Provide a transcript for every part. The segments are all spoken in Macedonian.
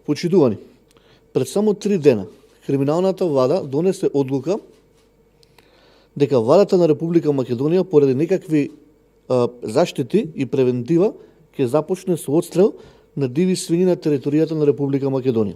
Почитувани, пред само 3 дена криминалната влада донесе одлука дека владата на Република Македонија поради некакви заштити и превентива ќе започне со отстрел на диви свињи на територијата на Република Македонија.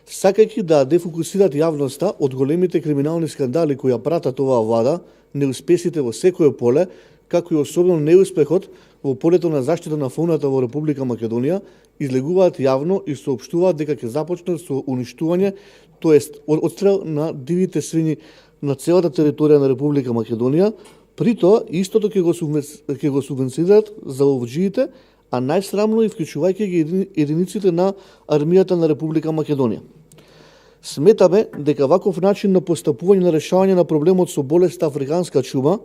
Сакајќи да дефокусират јавноста од големите криминални скандали кои ја пратат оваа влада, неуспесите во секое поле, како и особено неуспехот во полето на заштита на фауната во Република Македонија, излегуваат јавно и соопштуваат дека ќе започнат со уништување, тоест одстрел на дивите свињи на целата територија на Република Македонија. При тоа истото ќе го субвенцират за ловджиите, а најсрамно и вклучувајќи ги единиците на армијата на Република Македонија. Сметаме дека ваков начин на постапување на решавање на проблемот со болеста африканска чума,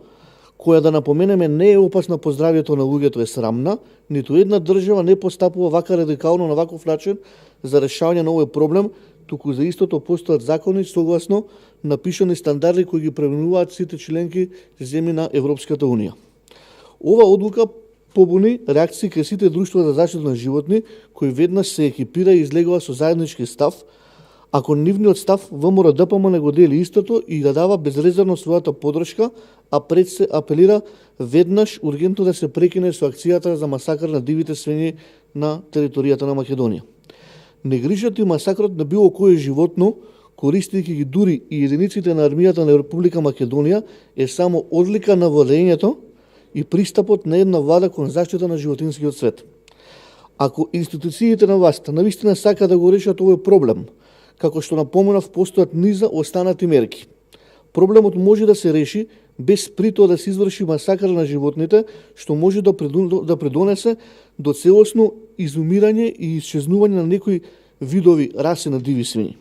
која да напоменеме не е опасна по здравјето на луѓето, е срамна, ниту една држава не постапува вака радикално на ваков начин за решавање на овој проблем, туку за истото постојат закони согласно напишани стандарди кои ги преминуваат сите членки земји на Европската Унија. Ова одлука побуни реакции кај сите друштва за заштита на животни, кои веднаш се екипира и излегува со заеднички став, ако нивниот став ВМРО-ДПМН не го дели истото и да дава безрезервно својата подршка, а пред се апелира веднаш ургентно да се прекине со акцијата за масакр на дивите свињи на територијата на Македонија. Негрижата и масакрот на било кое животно, користејќи ги дури и единиците на армијата на Република Македонија, е само одлика на владењето и пристапот на една влада кон заштита на животинскиот свет. Ако институциите на власта навистина сака да го решат овој проблем, како што напоменав, постојат низа останати мерки. Проблемот може да се реши без при тоа да се изврши масакр на животните, што може да придонесе до целосно изумирање и исчезнување на некои видови раси на диви свињи.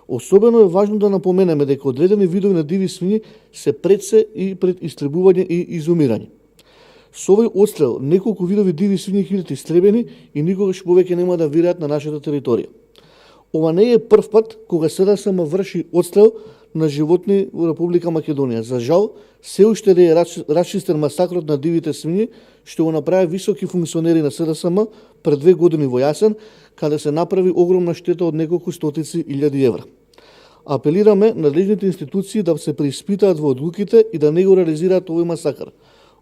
Особено е важно да напоменеме дека одредени видови на диви свињи се пред се и пред истребување и изумирање. Со овој отстрел неколку видови диви свињи ќе бидат истребени и никогаш повеќе нема да вираат на нашата територија. Ова не е прв пат кога СДСМ врши отстрел на животни во Република Македонија. За жал, се уште не е расчистен масакрот на дивите свињи, што го направи високи функционери на СДСМ пред 2 години во Јасен, каде се направи огромна штета од неколку стотици илјади евра. Апелираме надлежните институции да се преиспитаат во одлуките и да не го реализираат овој масакр.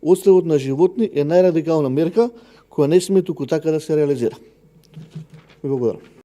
Отстрелот на животни е најрадикална мерка која не сме туку така да се реализира. Ви благодарам.